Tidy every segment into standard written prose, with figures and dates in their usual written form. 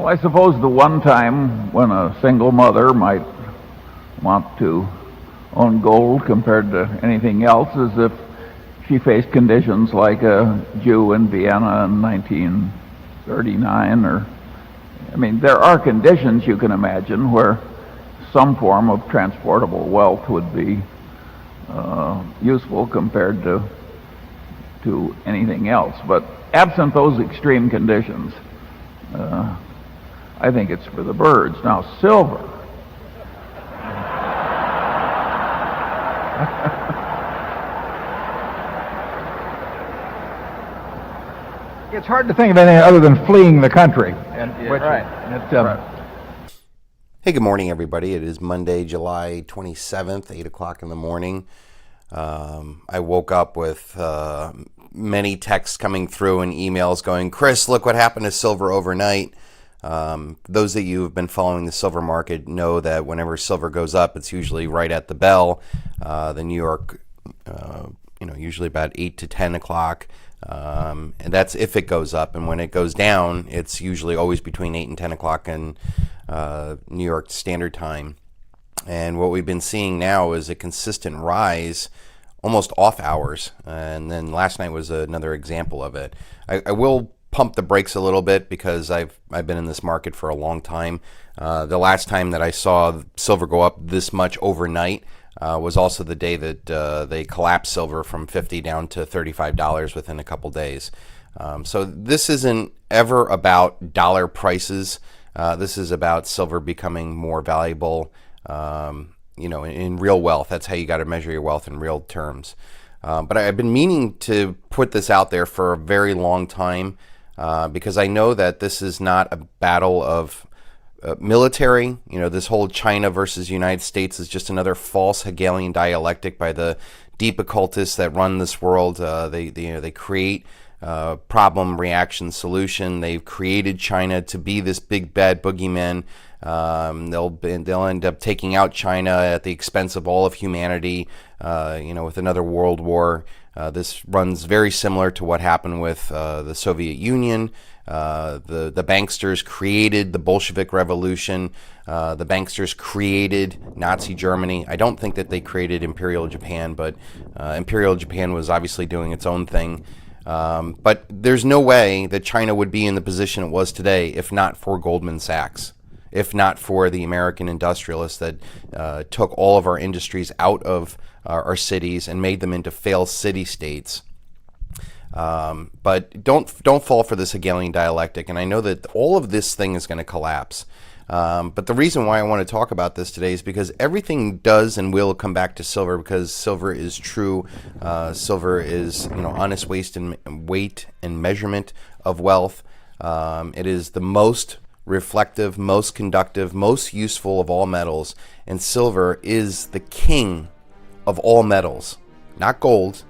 Well, I suppose the one time when a single mother might want to own gold compared to anything else is if she faced conditions like a Jew in Vienna in 1939, or, I mean, there are conditions you can imagine where some form of transportable wealth would be useful compared to anything else. But absent those extreme conditions, I think it's for the birds. Now, silver. It's hard to think of anything other than fleeing the country. Hey, good morning, everybody. It is Monday, July 27th, 8 o'clock in the morning. I woke up with many texts coming through and emails going, Chris, look what happened to silver overnight. Those of you who have been following the silver market know that whenever silver goes up, it's usually right at the bell. The New York, usually about 8 to 10 o'clock. And that's if it goes up. And when it goes down, it's usually always between 8 and 10 o'clock in New York Standard Time. And what we've been seeing now is a consistent rise, almost off hours. And then last night was another example of it. I will pump the brakes a little bit because I've been in this market for a long time. The last time that I saw silver go up this much overnight was also the day that they collapsed silver from $50 down to $35 within a couple days. So this isn't ever about dollar prices. This is about silver becoming more valuable, in real wealth. That's how you got to measure your wealth in real terms. But I've been meaning to put this out there for a very long time because I know that this is not a battle of military. This whole China versus United States is just another false Hegelian dialectic by the deep occultists that run this world. They create problem, reaction, solution. They've created China to be this big bad boogeyman. They'll end up taking out China at the expense of all of humanity. With another world war. This runs very similar to what happened with the Soviet Union. The banksters created the Bolshevik Revolution. The banksters created Nazi Germany. I don't think that they created Imperial Japan, but Imperial Japan was obviously doing its own thing. But there's no way that China would be in the position it was today if not for Goldman Sachs, if not for the American industrialists that took all of our industries out of our cities and made them into failed city-states. But don't fall for this Hegelian dialectic, and I know that all of this thing is going to collapse. But the reason why I want to talk about this today is because everything does and will come back to silver, because silver is true. Silver is honest weight and measurement of wealth. It is the most reflective, most conductive, most useful of all metals, and silver is the king of all metals. Not gold,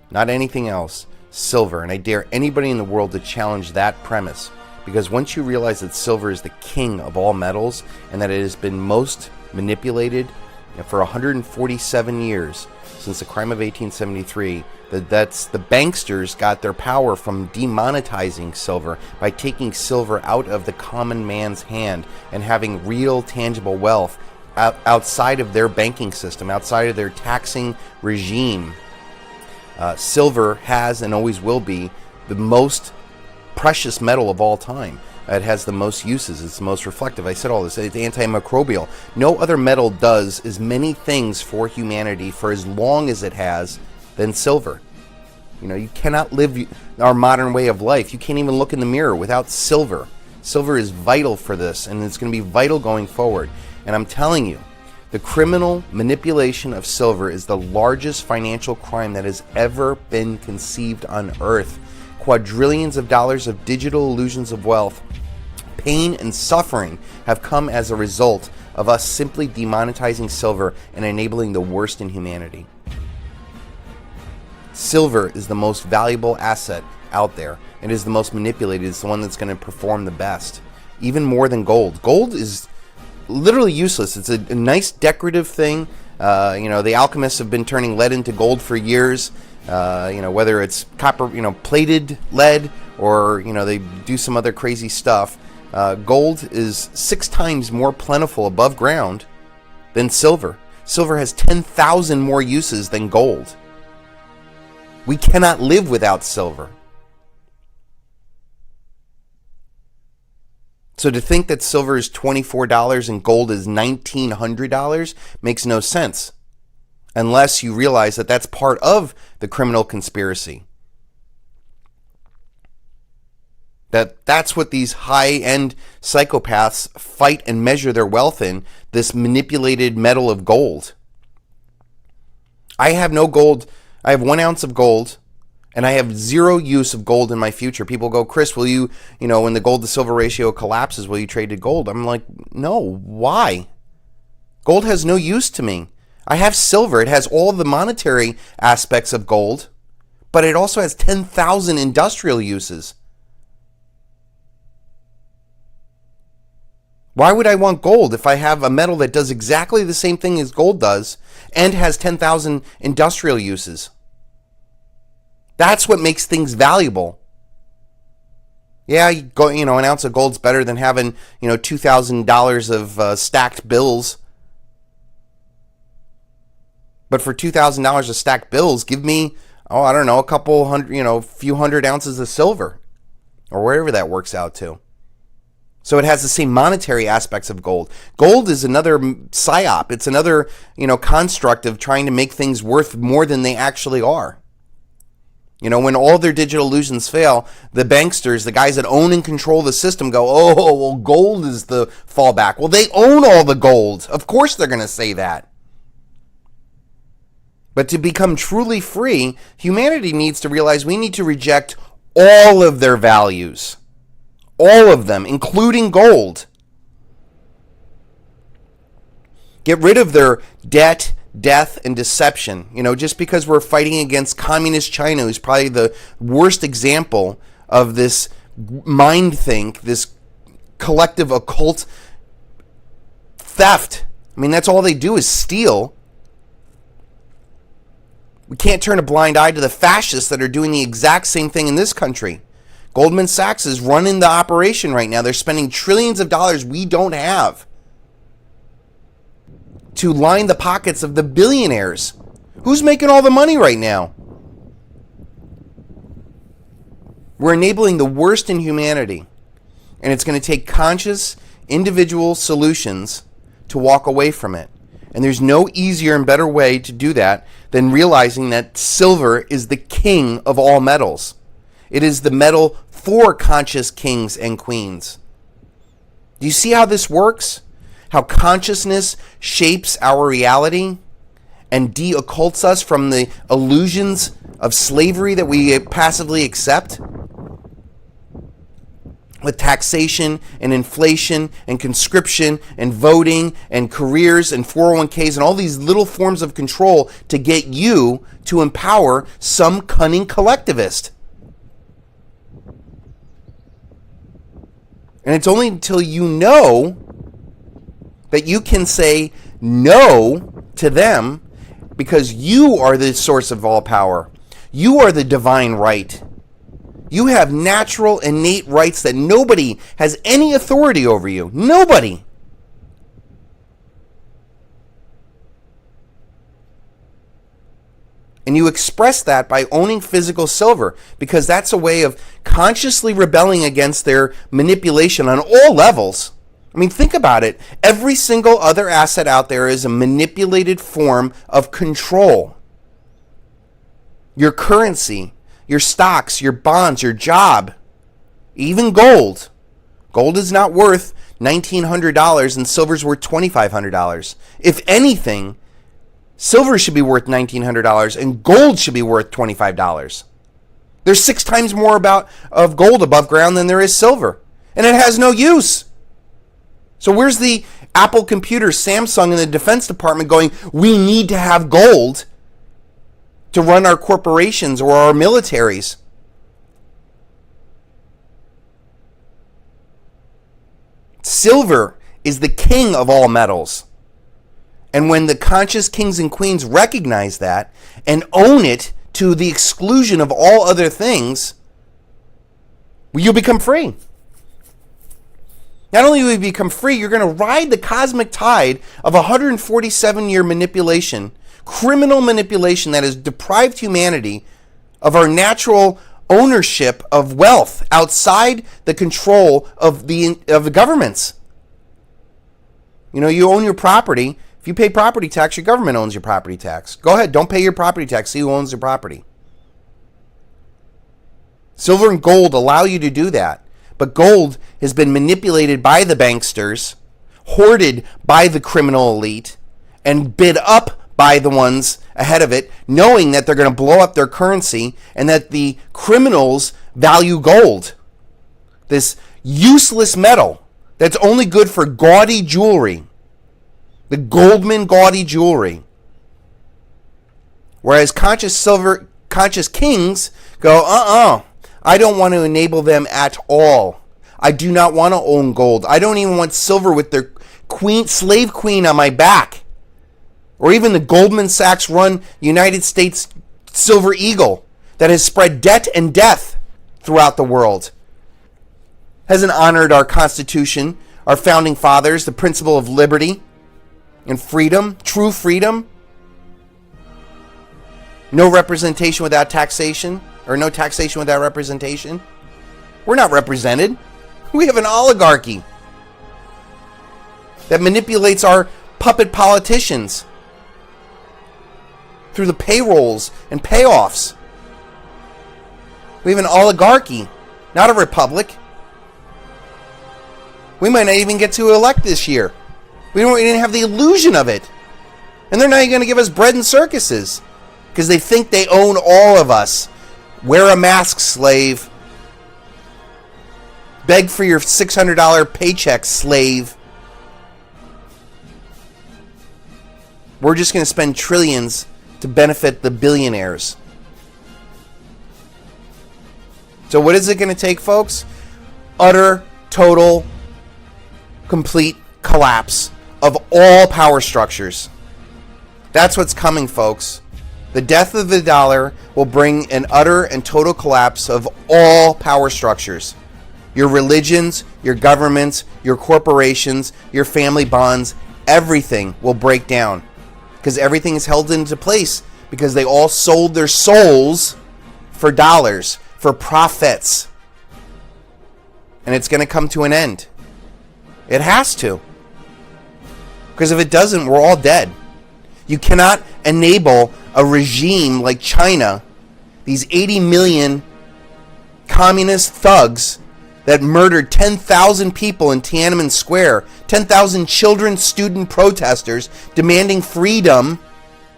not anything else, silver. And I dare anybody in the world to challenge that premise, because once you realize that silver is the king of all metals and that it has been most manipulated for 147 years since the crime of 1873, that's the banksters got their power from demonetizing silver by taking silver out of the common man's hand and having real tangible wealth outside of their banking system, outside of their taxing regime. Silver has and always will be the most precious metal of all time. It has the most uses. It's the most reflective. I said all this. It's antimicrobial. No other metal does as many things for humanity for as long as it has than silver. You cannot live our modern way of life. You can't even look in the mirror without silver. Silver is vital for this, and it's going to be vital going forward. And I'm telling you, the criminal manipulation of silver is the largest financial crime that has ever been conceived on Earth. Quadrillions of dollars of digital illusions of wealth, pain and suffering have come as a result of us simply demonetizing silver and enabling the worst in humanity. Silver is the most valuable asset out there. It is the most manipulated. It's the one that's going to perform the best, even more than gold. Gold is literally useless. It's a nice decorative thing. The alchemists have been turning lead into gold for years. Whether it's copper, plated lead, or they do some other crazy stuff. Gold is 6 times more plentiful above ground than silver. Silver has 10,000 more uses than gold. We cannot live without silver. So to think that silver is $24 and gold is $1,900 makes no sense, unless you realize that that's part of the criminal conspiracy. That's what these high-end psychopaths fight and measure their wealth in, this manipulated metal of gold. I have no gold. I have 1 ounce of gold, and I have 0 use of gold in my future. People go, Chris, will you, when the gold to silver ratio collapses, will you trade to gold? I'm like, no, why? Gold has no use to me. I have silver. It has all the monetary aspects of gold, but it also has 10,000 industrial uses. Why would I want gold if I have a metal that does exactly the same thing as gold does and has 10,000 industrial uses? That's what makes things valuable. Yeah, an ounce of gold's better than having, $2,000 of stacked bills. But for $2,000 of stacked bills, give me, a couple hundred, few hundred ounces of silver, or wherever that works out to. So it has the same monetary aspects of gold. Gold is another psyop. It's another, construct of trying to make things worth more than they actually are. When all their digital illusions fail, the banksters, the guys that own and control the system go, oh, well, gold is the fallback. Well, they own all the gold. Of course they're going to say that. But to become truly free, humanity needs to realize we need to reject all of their values. All of them, including gold. Get rid of their debt, death, and deception. Just because we're fighting against communist China, who's probably the worst example of this mind think, this collective occult theft. That's all they do is steal. We can't turn a blind eye to the fascists that are doing the exact same thing in this country. Goldman Sachs is running the operation right now. They're spending trillions of dollars we don't have to line the pockets of the billionaires. Who's making all the money right now? We're enabling the worst in humanity, and it's going to take conscious individual solutions to walk away from it. And there's no easier and better way to do that than realizing that silver is the king of all metals. It is the metal for conscious kings and queens. Do you see how this works? How consciousness shapes our reality and de-occults us from the illusions of slavery that we passively accept? With taxation and inflation and conscription and voting and careers and 401ks and all these little forms of control to get you to empower some cunning collectivist. And it's only until you know that you can say no to them, because you are the source of all power. You are the divine right. You have natural, innate rights that nobody has any authority over you. Nobody. And you express that by owning physical silver, because that's a way of consciously rebelling against their manipulation on all levels. Think about it. Every single other asset out there is a manipulated form of control. Your currency, your stocks, your bonds, your job, even gold. Gold is not worth $1,900 and silver's worth $2,500. If anything, silver should be worth $1,900 and gold should be worth $25. There's 6 times more of gold above ground than there is silver. And it has no use. So where's the Apple computer, Samsung, and the Defense Department going, we need to have gold to run our corporations or our militaries? Silver is the king of all metals. And when the conscious kings and queens recognize that and own it to the exclusion of all other things, you'll become free. Not only will you become free, you're going to ride the cosmic tide of 147-year manipulation, criminal manipulation that has deprived humanity of our natural ownership of wealth outside the control of the governments. You know, you own your property. If you pay property tax, your government owns your property tax. Go ahead, don't pay your property tax. See who owns your property. Silver and gold allow you to do that. But gold has been manipulated by the banksters, hoarded by the criminal elite, and bid up by the ones ahead of it, knowing that they're going to blow up their currency and that the criminals value gold. This useless metal that's only good for gaudy jewelry. The Goldman gaudy jewelry. Whereas conscious kings go, I don't want to enable them at all. I do not want to own gold. I don't even want silver with their slave queen on my back. Or even the Goldman Sachs run United States Silver Eagle that has spread debt and death throughout the world. Hasn't honored our Constitution, our founding fathers, the principle of liberty and freedom, true freedom. No representation without taxation, or no taxation without representation. We're not represented. We have an oligarchy that manipulates our puppet politicians through the payrolls and payoffs. We have an oligarchy, not a republic. We might not even get to elect this year. We didn't have the illusion of it. And they're not even going to give us bread and circuses because they think they own all of us. Wear a mask, slave. Beg for your $600 paycheck, slave. We're just going to spend trillions to benefit the billionaires. So what is it going to take, folks? Utter, total, complete collapse of all power structures. That's what's coming, folks. The death of the dollar will bring an utter and total collapse of all power structures. Your religions, your governments, your corporations, your family bonds, everything will break down. Because everything is held into place because they all sold their souls for dollars, for profits. And it's going to come to an end. It has to. Because if it doesn't, we're all dead. You cannot enable a regime like China, these 80 million communist thugs that murdered 10,000 people in Tiananmen Square, 10,000 children, student protesters demanding freedom.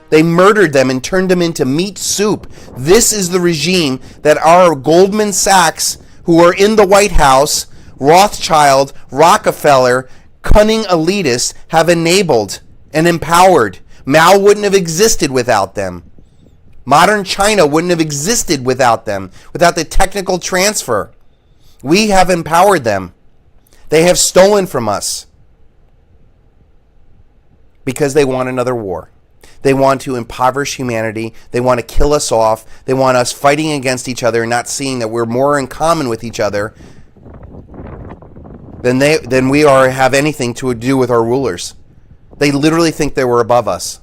They murdered them and turned them into meat soup. This is the regime that our Goldman Sachs, who are in the White House, Rothschild, Rockefeller, cunning elitists have enabled and empowered. Mao wouldn't have existed without them. Modern China wouldn't have existed without them, without the technical transfer. We have empowered them. They have stolen from us because they want another war. They want to impoverish humanity. They want to kill us off. They want us fighting against each other and not seeing that we're more in common with each other than we have anything to do with our rulers. They literally think they were above us.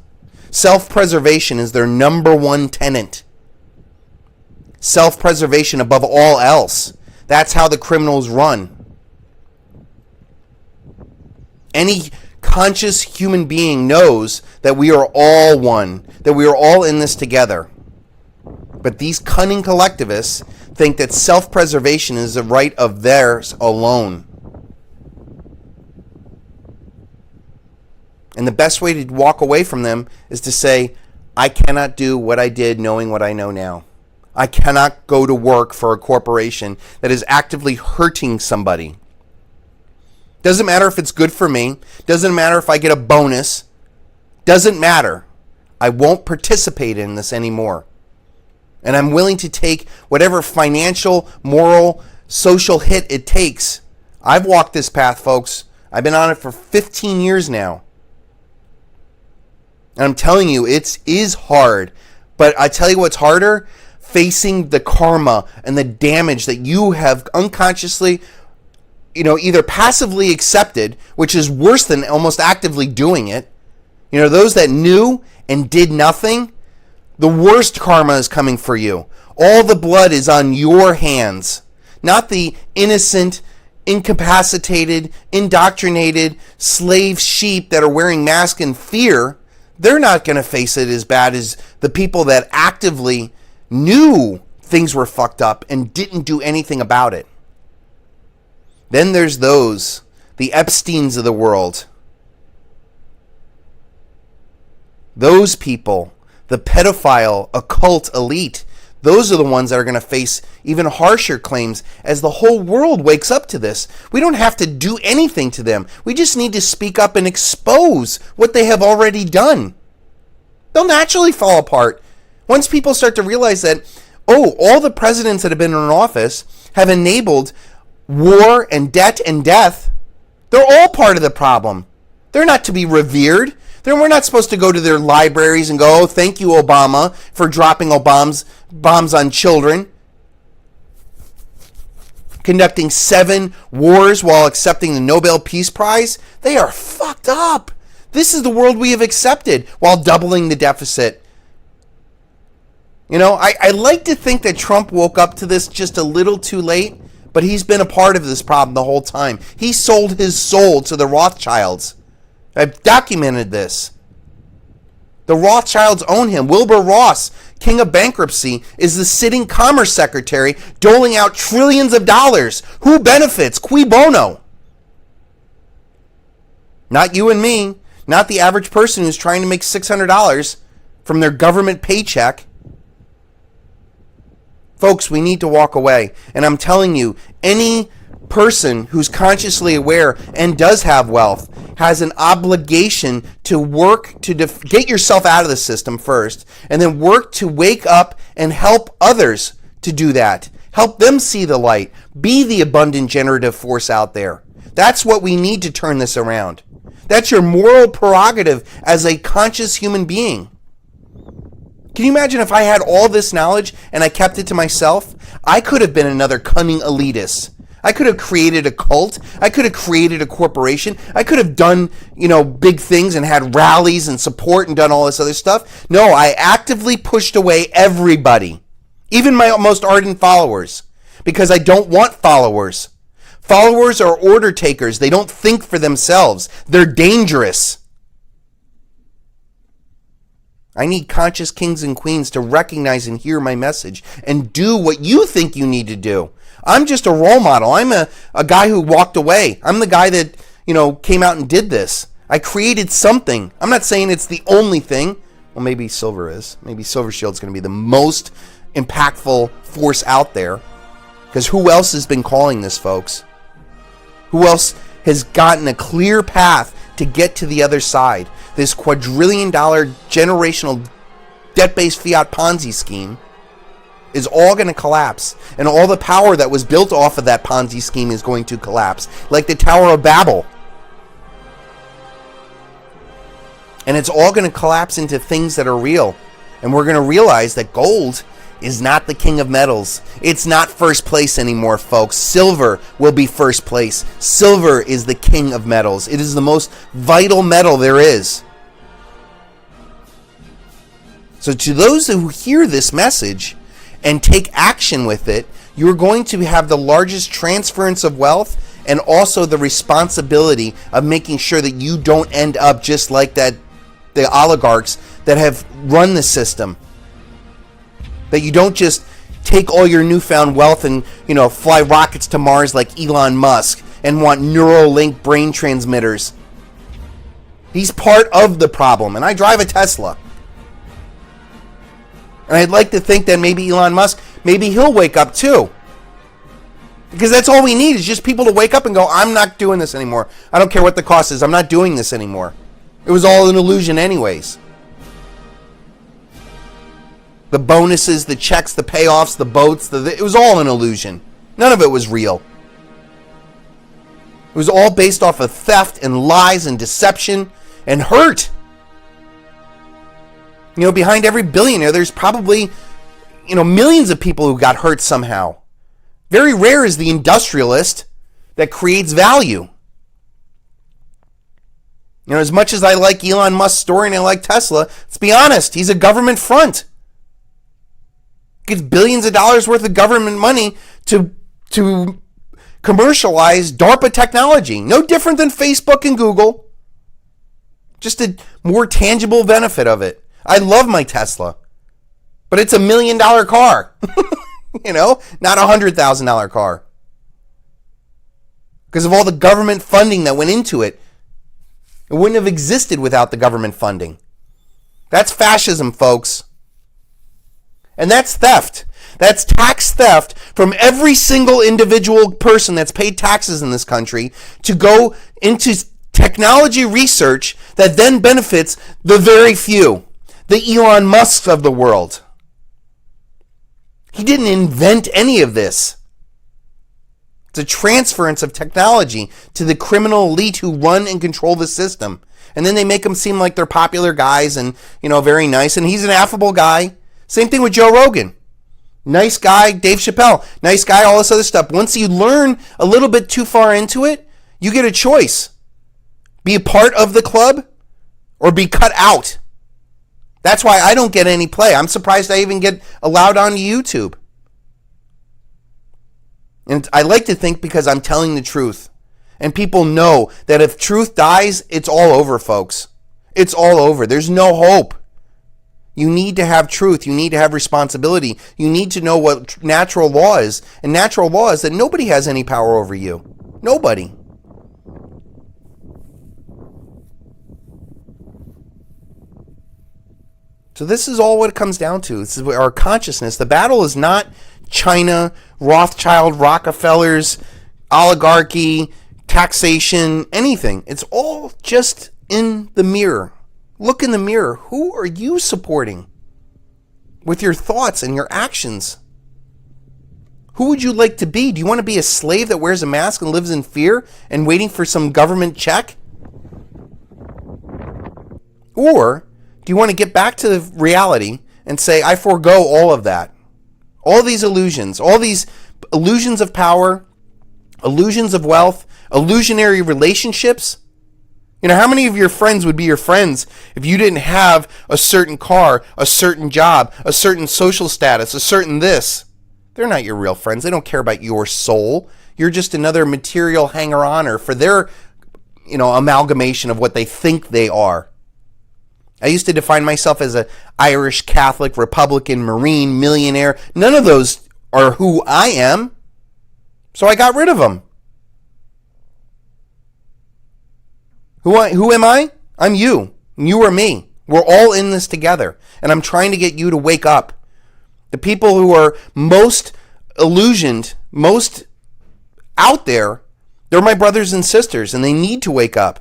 Self-preservation is their number one tenet. Self-preservation above all else. That's how the criminals run. Any conscious human being knows that we are all one, that we are all in this together. But these cunning collectivists think that self-preservation is the right of theirs alone. And the best way to walk away from them is to say, I cannot do what I did knowing what I know now. I cannot go to work for a corporation that is actively hurting somebody. Doesn't matter if it's good for me. Doesn't matter if I get a bonus. Doesn't matter. I won't participate in this anymore. And I'm willing to take whatever financial, moral, social hit it takes. I've walked this path, folks. I've been on it for 15 years now. And I'm telling you, it is hard. But I tell you what's harder? Facing the karma and the damage that you have unconsciously either passively accepted, which is worse than almost actively doing it. Those that knew and did nothing, the worst karma is coming for you. All the blood is on your hands, not the innocent, incapacitated, indoctrinated slave sheep that are wearing masks in fear. They're not going to face it as bad as the people that actively knew things were fucked up and didn't do anything about it. Then there's those, the Epsteins of the world. Those people, the pedophile, occult elite, those are the ones that are going to face even harsher claims as the whole world wakes up to this. We don't have to do anything to them. We just need to speak up and expose what they have already done. They'll naturally fall apart. Once people start to realize that, all the presidents that have been in office have enabled war and debt and death, they're all part of the problem. They're not to be revered. We're not supposed to go to their libraries and go, thank you, Obama, for dropping bombs on children, conducting 7 wars while accepting the Nobel Peace Prize. They are fucked up. This is the world we have accepted while doubling the deficit. I like to think that Trump woke up to this just a little too late, but he's been a part of this problem the whole time. He sold his soul to the Rothschilds. I've documented this. The Rothschilds own him. Wilbur Ross, king of bankruptcy, is the sitting commerce secretary doling out trillions of dollars. Who benefits? Cui bono? Not you and me. Not the average person who's trying to make $600 from their government paycheck. Folks, we need to walk away. And I'm telling you, any person who's consciously aware and does have wealth has an obligation to work to get yourself out of the system first, and then work to wake up and help others to do that. Help them see the light. Be the abundant generative force out there. That's what we need to turn this around. That's your moral prerogative as a conscious human being. Can you imagine if I had all this knowledge and I kept it to myself? I could have been another cunning elitist. I could have created a cult. I could have created a corporation. I could have done, big things and had rallies and support and done all this other stuff. No, I actively pushed away everybody, even my most ardent followers, because I don't want followers. Followers are order takers. They don't think for themselves. They're dangerous. I need conscious kings and queens to recognize and hear my message and do what you think you need to do. I'm just a role model. I'm a guy who walked away. I'm the guy that, came out and did this. I created something. I'm not saying it's the only thing. Well, maybe Silver is. Maybe Silvershield's going to be the most impactful force out there. Because who else has been calling this, folks? Who else has gotten a clear path to get to the other side? This quadrillion-dollar generational debt-based fiat Ponzi scheme is all going to collapse. And all the power that was built off of that Ponzi scheme is going to collapse. Like the Tower of Babel. And it's all going to collapse into things that are real. And we're going to realize that gold is not the king of metals. It's not first place anymore, folks. Silver will be first place. Silver is the king of metals. It is the most vital metal there is. So to those who hear this message and take action with it, you're going to have the largest transference of wealth and also the responsibility of making sure that you don't end up just like the oligarchs that have run the system. That you don't just take all your newfound wealth and, fly rockets to Mars like Elon Musk and want Neuralink brain transmitters. He's part of the problem, and I drive a Tesla. And I'd like to think that maybe Elon Musk, maybe he'll wake up too. Because that's all we need is just people to wake up and go, I'm not doing this anymore. I don't care what the cost is. I'm not doing this anymore. It was all an illusion anyways. The bonuses, the checks, the payoffs, the boats, it was all an illusion. None of it was real. It was all based off of theft and lies and deception and hurt. Behind every billionaire, there's probably, millions of people who got hurt somehow. Very rare is the industrialist. that creates value. You know, as much as I like Elon Musk's story and I like Tesla, let's be honest, he's a government front. Gets billions of dollars worth of government money to commercialize DARPA technology. No different than Facebook and Google. Just a more tangible benefit of it. I love my Tesla, but it's $1 million car. You know, not a $100,000 car. Because of all the government funding that went into it. It wouldn't have existed without the government funding. That's fascism, folks. And that's theft. That's tax theft from every single individual person that's paid taxes in this country to go into technology research that then benefits the very few. The Elon Musks of the world. He didn't invent any of this. It's a transference of technology to the criminal elite who run and control the system. And then they make them seem like they're popular guys and, you know, very nice. And he's an affable guy. Same thing with Joe Rogan. Nice guy. Dave Chappelle. Nice guy, all this other stuff. Once you learn a little bit too far into it, you get a choice. Be a part of the club or be cut out. That's why I don't get any play. I'm surprised I even get allowed on YouTube. And I like to think because I'm telling the truth. And people know that if truth dies, it's all over, folks. It's all over. There's no hope. You need to have truth. You need to have responsibility. You need to know what natural law is. And natural law is that nobody has any power over you. Nobody. So this is all what it comes down to. This is our consciousness. The battle is not China, Rothschild, Rockefellers, oligarchy, taxation, anything. It's all just in the mirror. Look in the mirror. Who are you supporting with your thoughts and your actions? Who would you like to be? Do you want to be a slave that wears a mask and lives in fear and waiting for some government check? Or do you want to get back to the reality and say, I forego all of that? All these illusions of power, illusions of wealth, illusionary relationships. You know, how many of your friends would be your friends if you didn't have a certain car, a certain job, a certain social status, a certain this? They're not your real friends. They don't care about your soul. You're just another material hanger-oner for their, you know, amalgamation of what they think they are. I used to define myself as an Irish, Catholic, Republican, Marine, millionaire. None of those are who I am. So I got rid of them. Who am I? I'm you. You are me. We're all in this together. And I'm trying to get you to wake up. The people who are most illusioned, most out there, they're my brothers and sisters, and they need to wake up.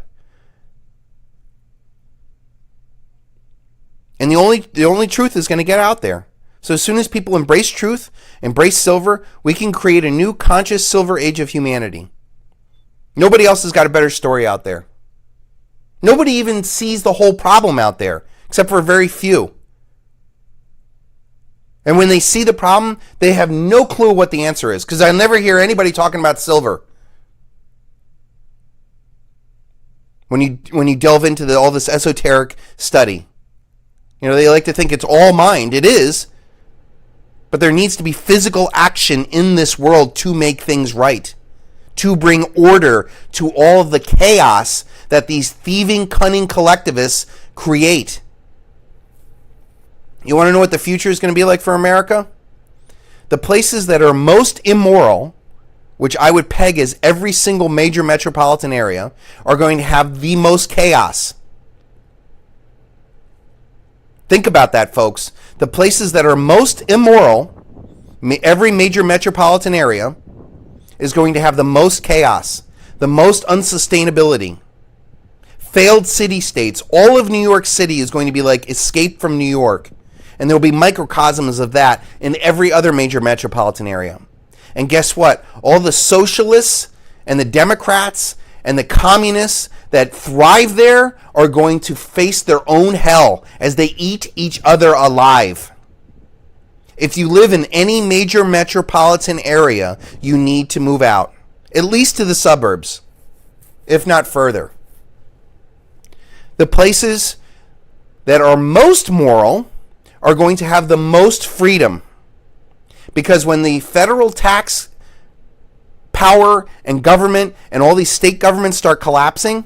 And the only truth is going to get out there. So as soon as people embrace truth, embrace silver, we can create a new conscious silver age of humanity. Nobody else has got a better story out there. Nobody even sees the whole problem out there, except for very few. And when they see the problem, they have no clue what the answer is, because I never hear anybody talking about silver. When you delve into all this esoteric study. You know, they like to think it's all mind. It is. But there needs to be physical action in this world to make things right. To bring order to all of the chaos that these thieving, cunning collectivists create. You want to know what the future is going to be like for America? The places that are most immoral, which I would peg as every single major metropolitan area, are going to have the most chaos. Think about that, folks. The places that are most immoral, every major metropolitan area, is going to have the most chaos, the most unsustainability. Failed city-states. All of New York City is going to be like Escape from New York. And there will be microcosms of that in every other major metropolitan area. And guess what? All the socialists and the Democrats and the communists that thrive there are going to face their own hell as they eat each other alive. If you live in any major metropolitan area, you need to move out. at least to the suburbs, if not further. The places that are most moral are going to have the most freedom. Because when the federal tax power and government and all these state governments start collapsing,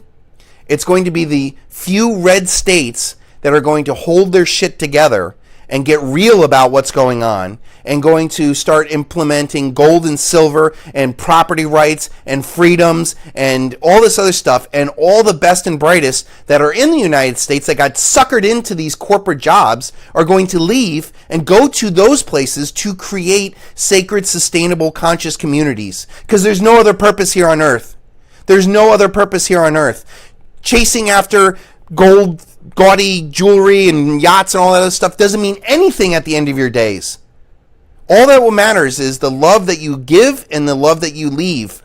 it's going to be the few red states that are going to hold their shit together and get real about what's going on, and going to start implementing gold and silver and property rights and freedoms and all this other stuff, and all the best and brightest that are in the United States that got suckered into these corporate jobs are going to leave and go to those places to create sacred, sustainable, conscious communities. Because there's no other purpose here on earth. There's no other purpose here on earth. Chasing after gold, gaudy jewelry and yachts and all that other stuff doesn't mean anything at the end of your days. All that matters is the love that you give and the love that you leave.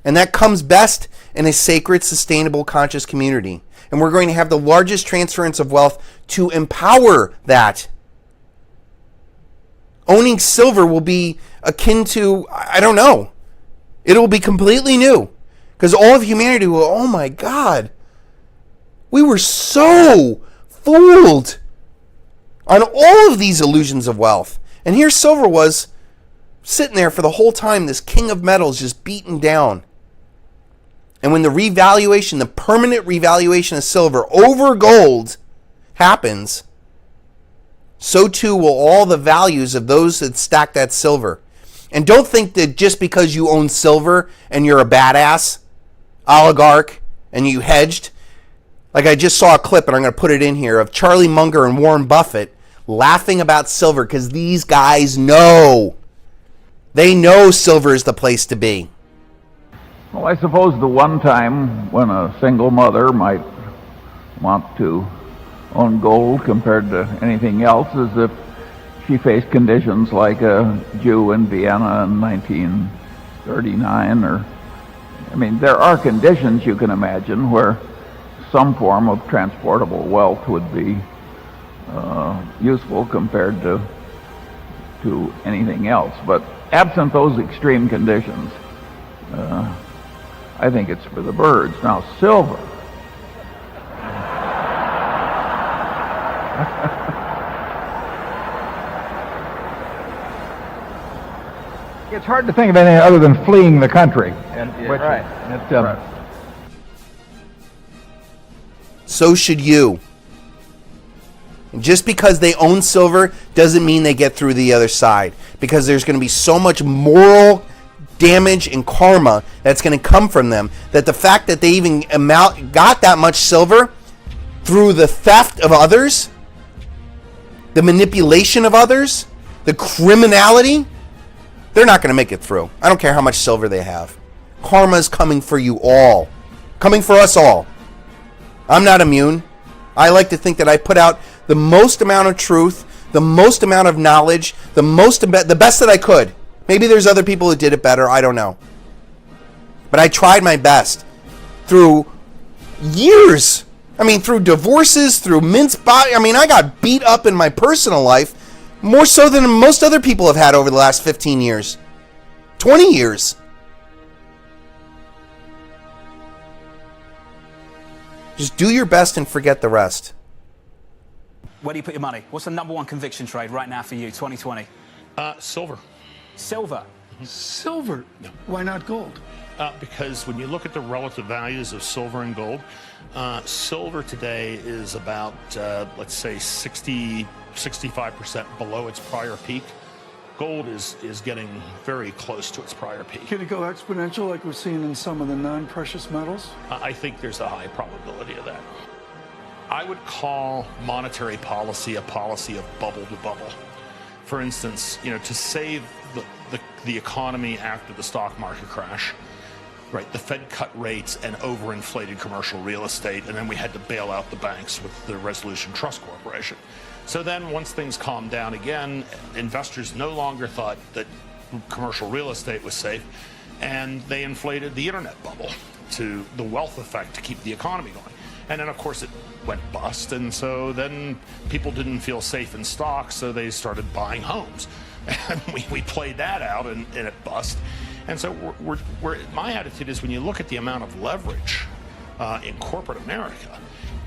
And that comes best in a sacred, sustainable, conscious community. And we're going to have the largest transference of wealth to empower that. Owning silver will be akin to, I don't know. It will be completely new. Because all of humanity will, oh my God, we were so fooled on all of these illusions of wealth. And here silver was sitting there for the whole time, this king of metals just beaten down. And when the revaluation, the permanent revaluation of silver over gold happens, so too will all the values of those that stack that silver. And don't think that just because you own silver and you're a badass oligarch and you hedged, like I just saw a clip, and I'm going to put it in here, of Charlie Munger and Warren Buffett laughing about silver because these guys know. They know silver is the place to be. Well, I suppose the one time when a single mother might want to own gold compared to anything else is if she faced conditions like a Jew in Vienna in 1939. There are conditions you can imagine where some form of transportable wealth would be useful compared to anything else. But absent those extreme conditions, I think it's for the birds. Now, silver. It's hard to think of anything other than fleeing the country. Right. So should you. And just because they own silver doesn't mean they get through the other side. Because there's going to be so much moral damage and karma that's going to come from them, that the fact that they even got that much silver through the theft of others, the manipulation of others, the criminality, they're not going to make it through. I don't care how much silver they have. Karma is coming for you all. Coming for us all. I'm not immune. I like to think that I put out the most amount of truth, the most amount of knowledge, the best that I could. Maybe there's other people who did it better. I don't know. But I tried my best through years. Through divorces, through minced body. I got beat up in my personal life more so than most other people have had over the last 15 years. 20 years. Just do your best and forget the rest. Where do you put your money? What's the number one conviction trade right now for you, 2020? Silver. Silver? Silver. No. Why not gold? Because when you look at the relative values of silver and gold, silver today is about, let's say, 65% below its prior peak. Gold is getting very close to its prior peak. Can it go exponential like we're seeing in some of the non-precious metals? I think there's a high probability of that. I would call monetary policy a policy of bubble to bubble. For instance, to save the economy after the stock market crash, right? The Fed cut rates and overinflated commercial real estate, and then we had to bail out the banks with the Resolution Trust Corporation. So then once things calmed down again, investors no longer thought that commercial real estate was safe, and they inflated the internet bubble to the wealth effect to keep the economy going. And then, of course, it went bust, and so then people didn't feel safe in stocks, so they started buying homes. And we played that out, and it bust. And so my attitude is when you look at the amount of leverage in corporate America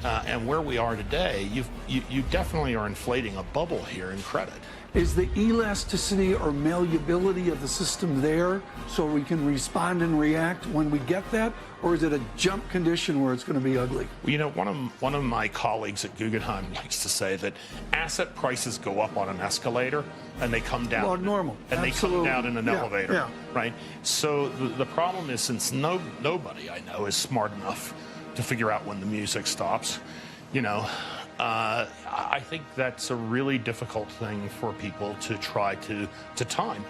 and where we are today, you definitely are inflating a bubble here in credit. Is the elasticity or malleability of the system there so we can respond and react when we get that? Or is it a jump condition where it's going to be ugly? Well, you know, one of my colleagues at Guggenheim likes to say that asset prices go up on an escalator and they come down. Well, normal. And Absolutely. they come down in an Yeah, elevator, yeah. right? So the problem is, since nobody I know is smart enough to figure out when the music stops, you know, I think that's a really difficult thing for people to try to time.